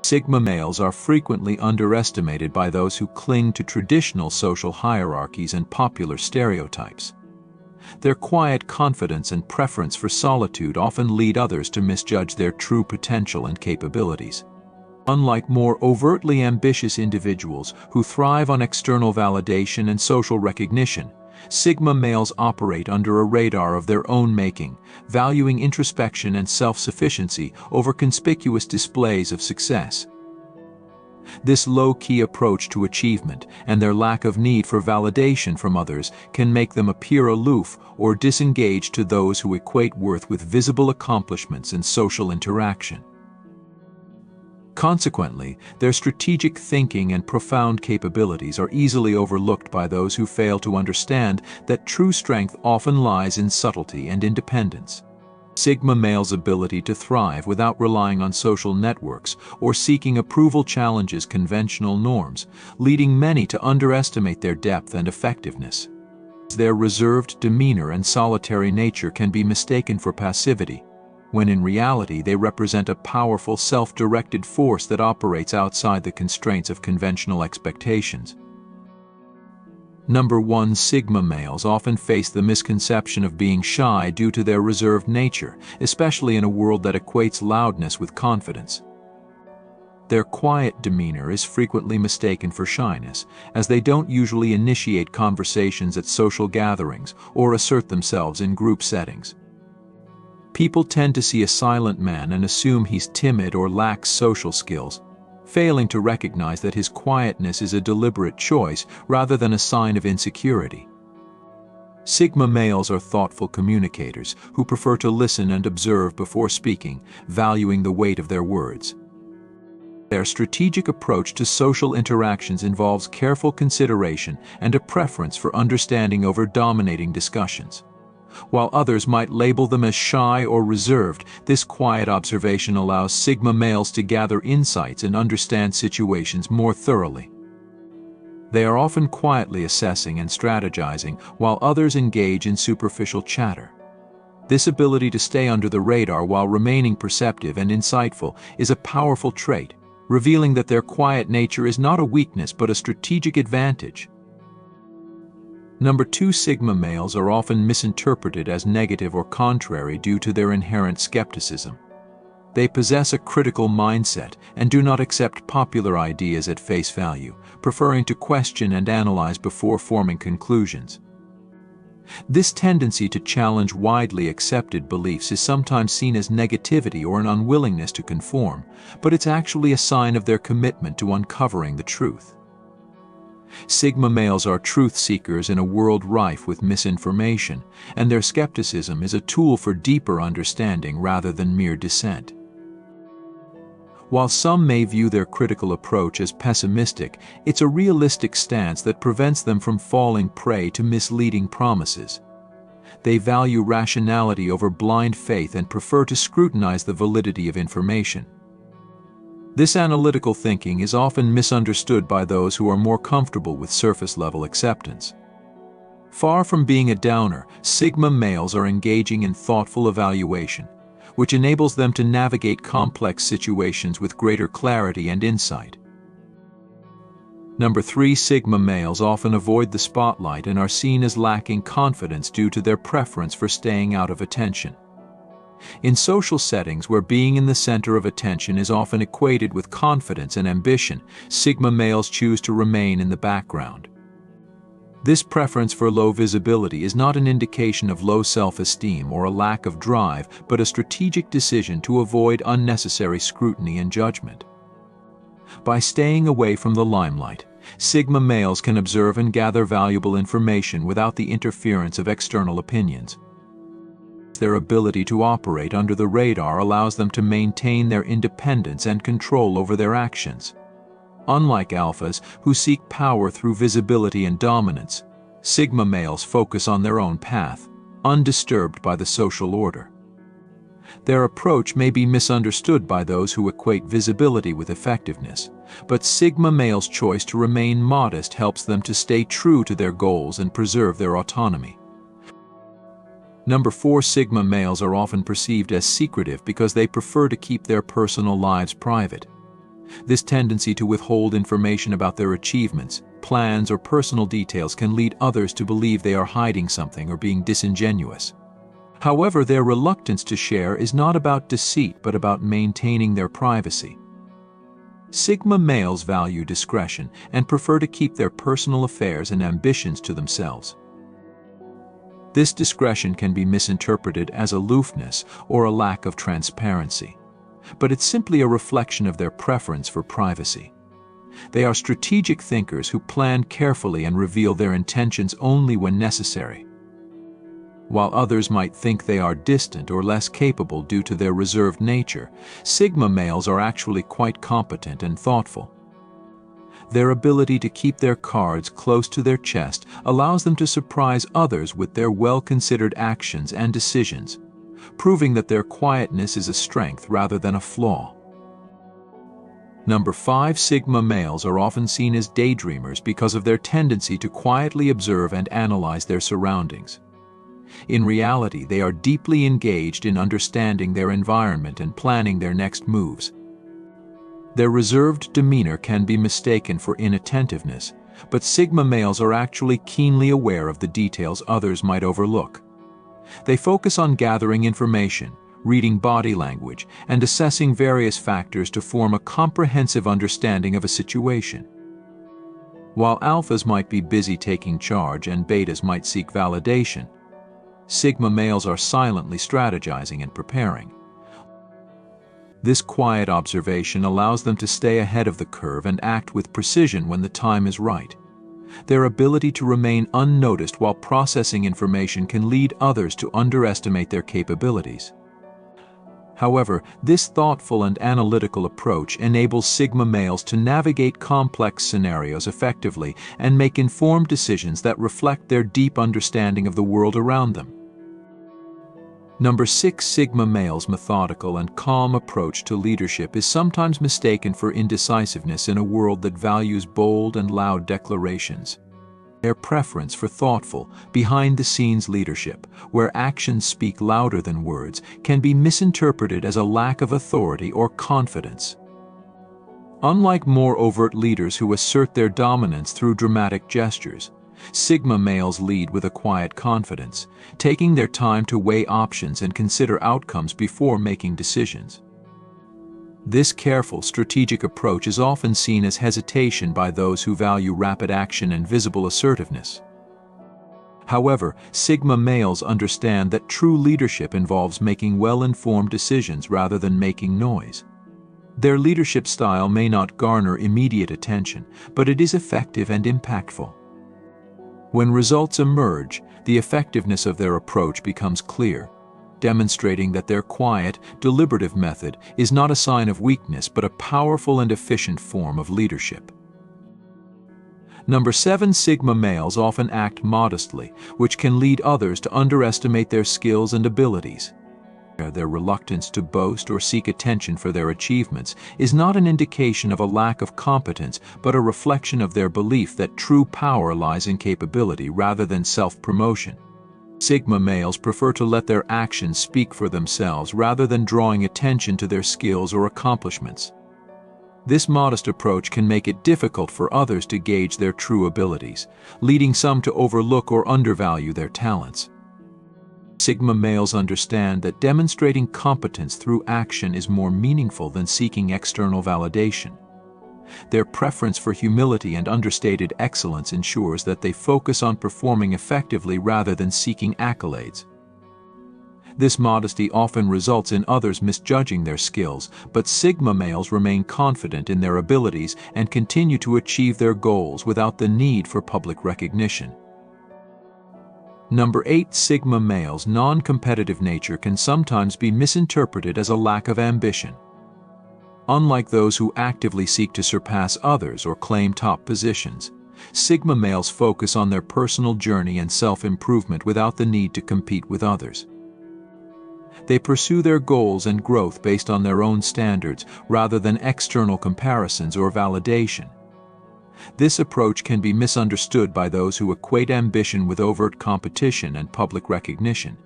Sigma males are frequently underestimated by those who cling to traditional social hierarchies and popular stereotypes. Their quiet confidence and preference for solitude often lead others to misjudge their true potential and capabilities. Unlike more overtly ambitious individuals who thrive on external validation and social recognition, Sigma males operate under a radar of their own making, valuing introspection and self-sufficiency over conspicuous displays of success. This low-key approach to achievement and their lack of need for validation from others can make them appear aloof or disengaged to those who equate worth with visible accomplishments and social interaction. Consequently, their strategic thinking and profound capabilities are easily overlooked by those who fail to understand that true strength often lies in subtlety and independence. Sigma males' ability to thrive without relying on social networks or seeking approval challenges conventional norms, leading many to underestimate their depth and effectiveness. Their reserved demeanor and solitary nature can be mistaken for passivity, when in reality they represent a powerful self-directed force that operates outside the constraints of conventional expectations. Number 1. Sigma males often face the misconception of being shy due to their reserved nature, especially in a world that equates loudness with confidence. Their quiet demeanor is frequently mistaken for shyness, as they don't usually initiate conversations at social gatherings or assert themselves in group settings. People tend to see a silent man and assume he's timid or lacks social skills, failing to recognize that his quietness is a deliberate choice rather than a sign of insecurity. Sigma males are thoughtful communicators who prefer to listen and observe before speaking, valuing the weight of their words. Their strategic approach to social interactions involves careful consideration and a preference for understanding over dominating discussions. While others might label them as shy or reserved, this quiet observation allows Sigma males to gather insights and understand situations more thoroughly. They are often quietly assessing and strategizing, while others engage in superficial chatter. This ability to stay under the radar while remaining perceptive and insightful is a powerful trait, revealing that their quiet nature is not a weakness but a strategic advantage. Number 2. Sigma males are often misinterpreted as negative or contrary due to their inherent skepticism. They possess a critical mindset and do not accept popular ideas at face value, preferring to question and analyze before forming conclusions. This tendency to challenge widely accepted beliefs is sometimes seen as negativity or an unwillingness to conform, but it's actually a sign of their commitment to uncovering the truth. Sigma males are truth seekers in a world rife with misinformation, and their skepticism is a tool for deeper understanding rather than mere dissent. While some may view their critical approach as pessimistic, it's a realistic stance that prevents them from falling prey to misleading promises. They value rationality over blind faith and prefer to scrutinize the validity of information. This analytical thinking is often misunderstood by those who are more comfortable with surface-level acceptance. Far from being a downer, Sigma males are engaging in thoughtful evaluation, which enables them to navigate complex situations with greater clarity and insight. Number 3. Sigma males often avoid the spotlight and are seen as lacking confidence due to their preference for staying out of attention. In social settings where being in the center of attention is often equated with confidence and ambition, Sigma males choose to remain in the background. This preference for low visibility is not an indication of low self-esteem or a lack of drive, but a strategic decision to avoid unnecessary scrutiny and judgment. By staying away from the limelight, Sigma males can observe and gather valuable information without the interference of external opinions. Their ability to operate under the radar allows them to maintain their independence and control over their actions. Unlike alphas, who seek power through visibility and dominance, Sigma males focus on their own path, undisturbed by the social order. Their approach may be misunderstood by those who equate visibility with effectiveness, but Sigma males' choice to remain modest helps them to stay true to their goals and preserve their autonomy. Number 4. Sigma males are often perceived as secretive because they prefer to keep their personal lives private. This tendency to withhold information about their achievements, plans, or personal details can lead others to believe they are hiding something or being disingenuous. However, their reluctance to share is not about deceit but about maintaining their privacy. Sigma males value discretion and prefer to keep their personal affairs and ambitions to themselves. This discretion can be misinterpreted as aloofness or a lack of transparency, but it's simply a reflection of their preference for privacy. They are strategic thinkers who plan carefully and reveal their intentions only when necessary. While others might think they are distant or less capable due to their reserved nature, Sigma males are actually quite competent and thoughtful. Their ability to keep their cards close to their chest allows them to surprise others with their well-considered actions and decisions, proving that their quietness is a strength rather than a flaw. Number 5. Sigma males are often seen as daydreamers because of their tendency to quietly observe and analyze their surroundings. In reality, they are deeply engaged in understanding their environment and planning their next moves. Their reserved demeanor can be mistaken for inattentiveness, but Sigma males are actually keenly aware of the details others might overlook. They focus on gathering information, reading body language, and assessing various factors to form a comprehensive understanding of a situation. While alphas might be busy taking charge and betas might seek validation, Sigma males are silently strategizing and preparing. This quiet observation allows them to stay ahead of the curve and act with precision when the time is right. Their ability to remain unnoticed while processing information can lead others to underestimate their capabilities. However, this thoughtful and analytical approach enables Sigma males to navigate complex scenarios effectively and make informed decisions that reflect their deep understanding of the world around them. Number 6. Sigma males' methodical and calm approach to leadership is sometimes mistaken for indecisiveness in a world that values bold and loud declarations. Their preference for thoughtful, behind-the-scenes leadership, where actions speak louder than words, can be misinterpreted as a lack of authority or confidence. Unlike more overt leaders who assert their dominance through dramatic gestures, Sigma males lead with a quiet confidence, taking their time to weigh options and consider outcomes before making decisions. This careful, strategic approach is often seen as hesitation by those who value rapid action and visible assertiveness. However, Sigma males understand that true leadership involves making well-informed decisions rather than making noise. Their leadership style may not garner immediate attention, but it is effective and impactful. When results emerge, the effectiveness of their approach becomes clear, demonstrating that their quiet, deliberative method is not a sign of weakness but a powerful and efficient form of leadership. Number 7. Sigma males often act modestly, which can lead others to underestimate their skills and abilities. Their reluctance to boast or seek attention for their achievements is not an indication of a lack of competence, but a reflection of their belief that true power lies in capability rather than self-promotion. Sigma males prefer to let their actions speak for themselves rather than drawing attention to their skills or accomplishments. This modest approach can make it difficult for others to gauge their true abilities, leading some to overlook or undervalue their talents. Sigma males understand that demonstrating competence through action is more meaningful than seeking external validation. Their preference for humility and understated excellence ensures that they focus on performing effectively rather than seeking accolades. This modesty often results in others misjudging their skills, but Sigma males remain confident in their abilities and continue to achieve their goals without the need for public recognition. Number 8. Sigma males' non-competitive nature can sometimes be misinterpreted as a lack of ambition. Unlike those who actively seek to surpass others or claim top positions, Sigma males focus on their personal journey and self-improvement without the need to compete with others. They pursue their goals and growth based on their own standards rather than external comparisons or validation. This approach can be misunderstood by those who equate ambition with overt competition and public recognition.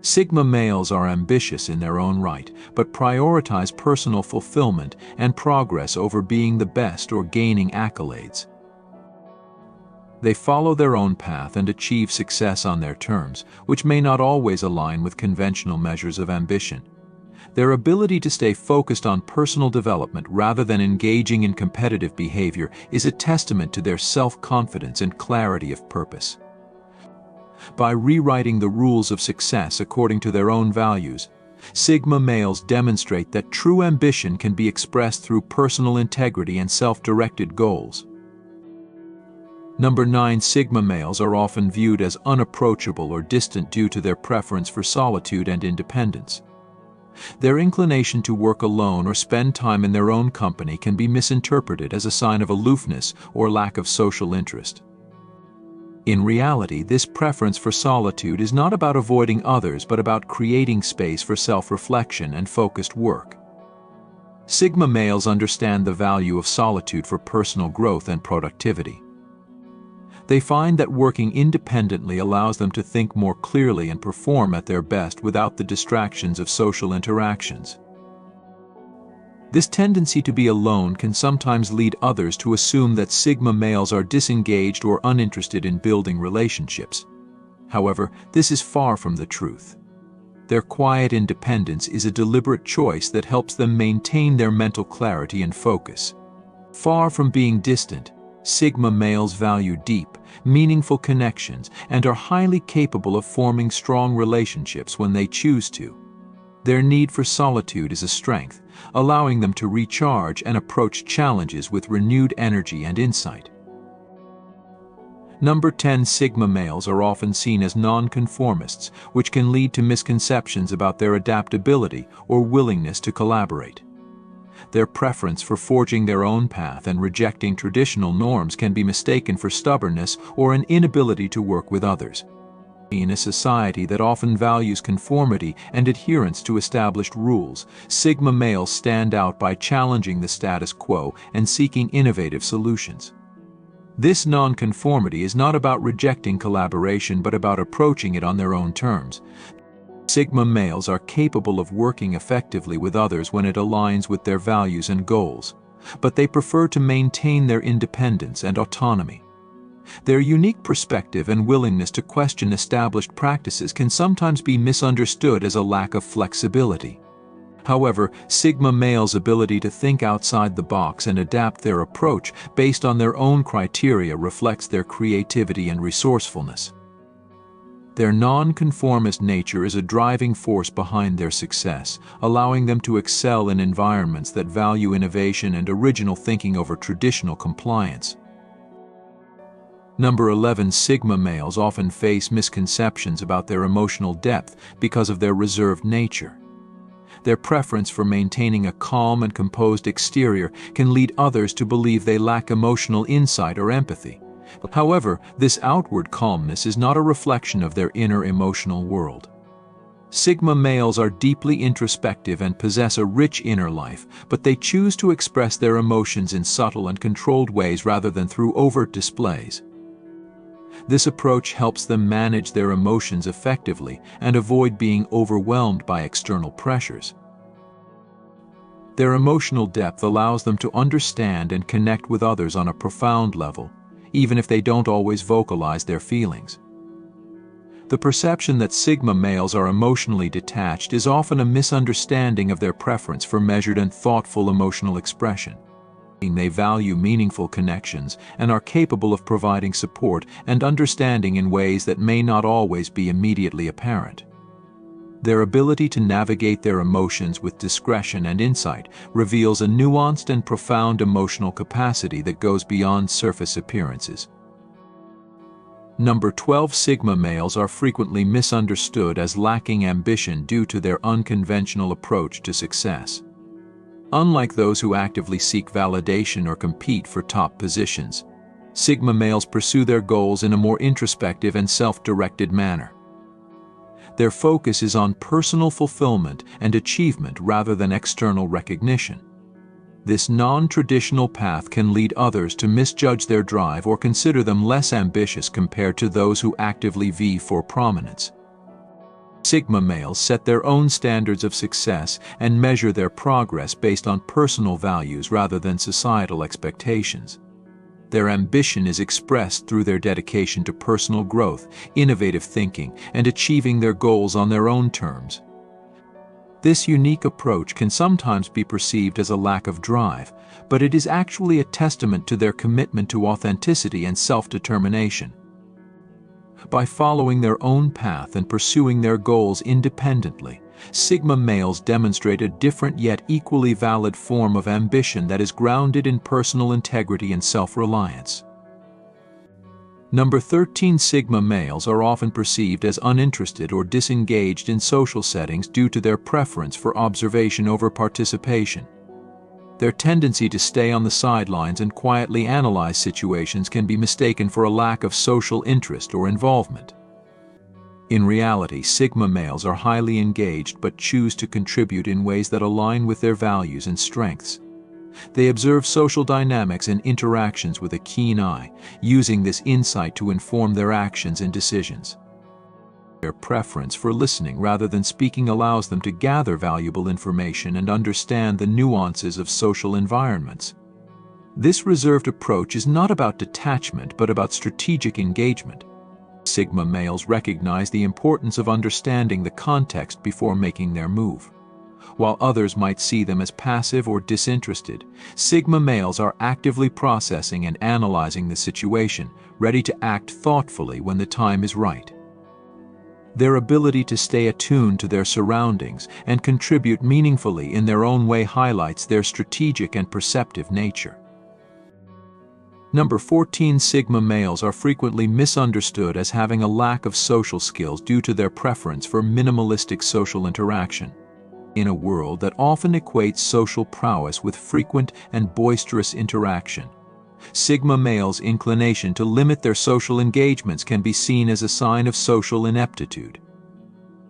Sigma males are ambitious in their own right, but prioritize personal fulfillment and progress over being the best or gaining accolades. They follow their own path and achieve success on their terms, which may not always align with conventional measures of ambition. Their ability to stay focused on personal development rather than engaging in competitive behavior is a testament to their self-confidence and clarity of purpose. By rewriting the rules of success according to their own values, Sigma males demonstrate that true ambition can be expressed through personal integrity and self-directed goals. Number 9. Sigma males are often viewed as unapproachable or distant due to their preference for solitude and independence. Their inclination to work alone or spend time in their own company can be misinterpreted as a sign of aloofness or lack of social interest. In reality, this preference for solitude is not about avoiding others but about creating space for self-reflection and focused work. Sigma males understand the value of solitude for personal growth and productivity. They find that working independently allows them to think more clearly and perform at their best without the distractions of social interactions. This tendency to be alone can sometimes lead others to assume that Sigma males are disengaged or uninterested in building relationships. However, this is far from the truth. Their quiet independence is a deliberate choice that helps them maintain their mental clarity and focus. Far from being distant, Sigma males value deep, meaningful connections and are highly capable of forming strong relationships when they choose to. Their need for solitude is a strength, allowing them to recharge and approach challenges with renewed energy and insight. Number 10. Sigma males are often seen as nonconformists, which can lead to misconceptions about their adaptability or willingness to collaborate. Their preference for forging their own path and rejecting traditional norms can be mistaken for stubbornness or an inability to work with others. In a society that often values conformity and adherence to established rules, Sigma males stand out by challenging the status quo and seeking innovative solutions. This nonconformity is not about rejecting collaboration but about approaching it on their own terms. Sigma males are capable of working effectively with others when it aligns with their values and goals, but they prefer to maintain their independence and autonomy. Their unique perspective and willingness to question established practices can sometimes be misunderstood as a lack of flexibility. However, Sigma males' ability to think outside the box and adapt their approach based on their own criteria reflects their creativity and resourcefulness. Their nonconformist nature is a driving force behind their success, allowing them to excel in environments that value innovation and original thinking over traditional compliance. Number 11. Sigma males often face misconceptions about their emotional depth because of their reserved nature. Their preference for maintaining a calm and composed exterior can lead others to believe they lack emotional insight or empathy. However, this outward calmness is not a reflection of their inner emotional world. Sigma males are deeply introspective and possess a rich inner life, but they choose to express their emotions in subtle and controlled ways rather than through overt displays. This approach helps them manage their emotions effectively and avoid being overwhelmed by external pressures. Their emotional depth allows them to understand and connect with others on a profound level, even if they don't always vocalize their feelings. The perception that Sigma males are emotionally detached is often a misunderstanding of their preference for measured and thoughtful emotional expression. They value meaningful connections and are capable of providing support and understanding in ways that may not always be immediately apparent. Their ability to navigate their emotions with discretion and insight reveals a nuanced and profound emotional capacity that goes beyond surface appearances. Number 12. Sigma males are frequently misunderstood as lacking ambition due to their unconventional approach to success. Unlike those who actively seek validation or compete for top positions, Sigma males pursue their goals in a more introspective and self-directed manner. Their focus is on personal fulfillment and achievement rather than external recognition. This non-traditional path can lead others to misjudge their drive or consider them less ambitious compared to those who actively vie for prominence. Sigma males set their own standards of success and measure their progress based on personal values rather than societal expectations. Their ambition is expressed through their dedication to personal growth, innovative thinking, and achieving their goals on their own terms. This unique approach can sometimes be perceived as a lack of drive, but it is actually a testament to their commitment to authenticity and self-determination. By following their own path and pursuing their goals independently, Sigma males demonstrate a different yet equally valid form of ambition that is grounded in personal integrity and self-reliance. Number 13. Sigma males are often perceived as uninterested or disengaged in social settings due to their preference for observation over participation. Their tendency to stay on the sidelines and quietly analyze situations can be mistaken for a lack of social interest or involvement. In reality, Sigma males are highly engaged but choose to contribute in ways that align with their values and strengths. They observe social dynamics and interactions with a keen eye, using this insight to inform their actions and decisions. Their preference for listening rather than speaking allows them to gather valuable information and understand the nuances of social environments. This reserved approach is not about detachment but about strategic engagement. Sigma males recognize the importance of understanding the context before making their move. While others might see them as passive or disinterested, Sigma males are actively processing and analyzing the situation, ready to act thoughtfully when the time is right. Their ability to stay attuned to their surroundings and contribute meaningfully in their own way highlights their strategic and perceptive nature. Number 14. Sigma males are frequently misunderstood as having a lack of social skills due to their preference for minimalistic social interaction. In a world that often equates social prowess with frequent and boisterous interaction, Sigma males' inclination to limit their social engagements can be seen as a sign of social ineptitude.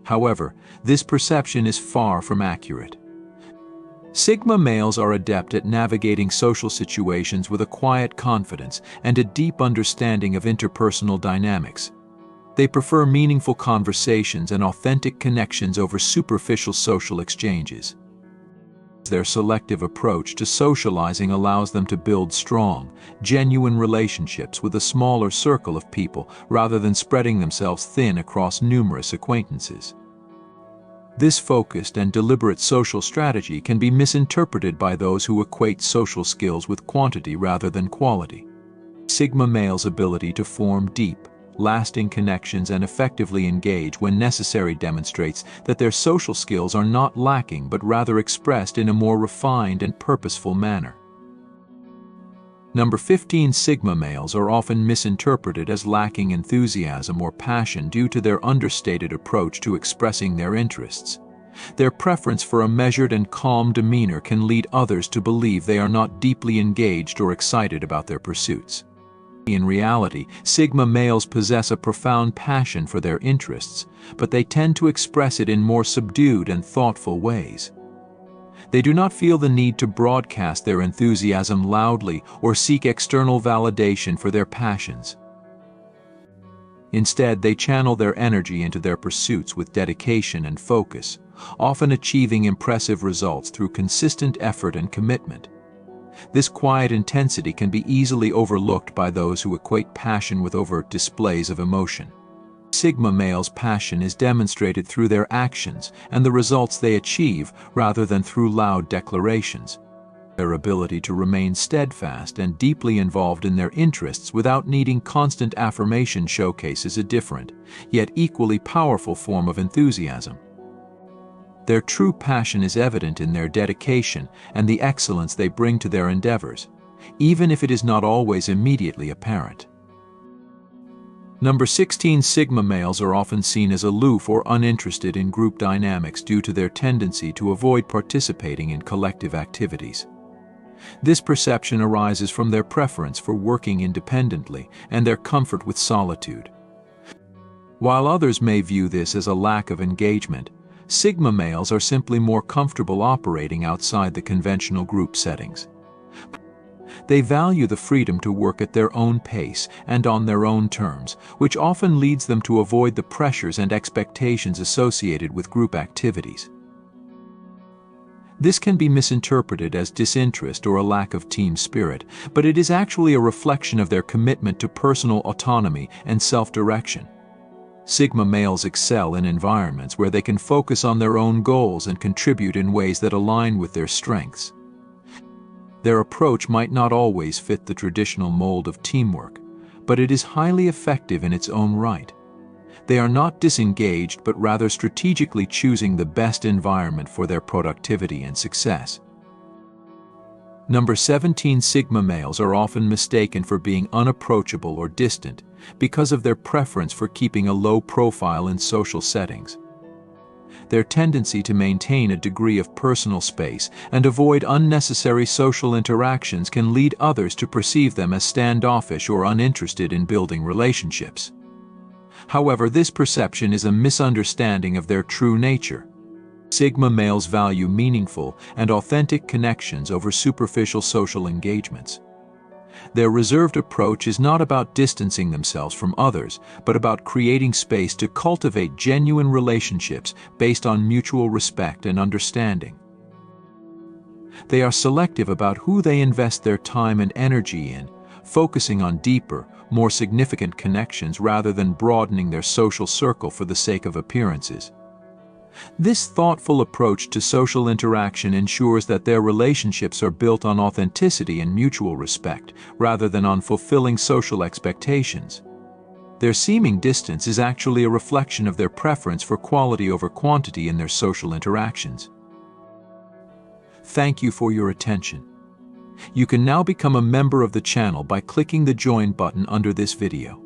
However, this perception is far from accurate. Sigma males are adept at navigating social situations with a quiet confidence and a deep understanding of interpersonal dynamics. They prefer meaningful conversations and authentic connections over superficial social exchanges. Their selective approach to socializing allows them to build strong, genuine relationships with a smaller circle of people rather than spreading themselves thin across numerous acquaintances. This focused and deliberate social strategy can be misinterpreted by those who equate social skills with quantity rather than quality. Sigma males' ability to form deep, lasting connections and effectively engage when necessary demonstrates that their social skills are not lacking but rather expressed in a more refined and purposeful manner. Number 15. Sigma males are often misinterpreted as lacking enthusiasm or passion due to their understated approach to expressing their interests. Their preference for a measured and calm demeanor can lead others to believe they are not deeply engaged or excited about their pursuits. In reality, Sigma males possess a profound passion for their interests, but they tend to express it in more subdued and thoughtful ways. They do not feel the need to broadcast their enthusiasm loudly or seek external validation for their passions. Instead, they channel their energy into their pursuits with dedication and focus, often achieving impressive results through consistent effort and commitment. This quiet intensity can be easily overlooked by those who equate passion with overt displays of emotion. Sigma males' passion is demonstrated through their actions and the results they achieve rather than through loud declarations. Their ability to remain steadfast and deeply involved in their interests without needing constant affirmation showcases a different, yet equally powerful form of enthusiasm. Their true passion is evident in their dedication and the excellence they bring to their endeavors, even if it is not always immediately apparent. Number 16. Sigma males are often seen as aloof or uninterested in group dynamics due to their tendency to avoid participating in collective activities. This perception arises from their preference for working independently and their comfort with solitude. While others may view this as a lack of engagement, Sigma males are simply more comfortable operating outside the conventional group settings. They value the freedom to work at their own pace and on their own terms, which often leads them to avoid the pressures and expectations associated with group activities. This can be misinterpreted as disinterest or a lack of team spirit, but it is actually a reflection of their commitment to personal autonomy and self-direction. Sigma males excel in environments where they can focus on their own goals and contribute in ways that align with their strengths. Their approach might not always fit the traditional mold of teamwork, but it is highly effective in its own right. They are not disengaged, but rather strategically choosing the best environment for their productivity and success. Number 17. Sigma males are often mistaken for being unapproachable or distant because of their preference for keeping a low profile in social settings. Their tendency to maintain a degree of personal space and avoid unnecessary social interactions can lead others to perceive them as standoffish or uninterested in building relationships. However, this perception is a misunderstanding of their true nature. Sigma males value meaningful and authentic connections over superficial social engagements. Their reserved approach is not about distancing themselves from others, but about creating space to cultivate genuine relationships based on mutual respect and understanding. They are selective about who they invest their time and energy in, focusing on deeper, more significant connections rather than broadening their social circle for the sake of appearances. This thoughtful approach to social interaction ensures that their relationships are built on authenticity and mutual respect, rather than on fulfilling social expectations. Their seeming distance is actually a reflection of their preference for quality over quantity in their social interactions. Thank you for your attention. You can now become a member of the channel by clicking the Join button under this video.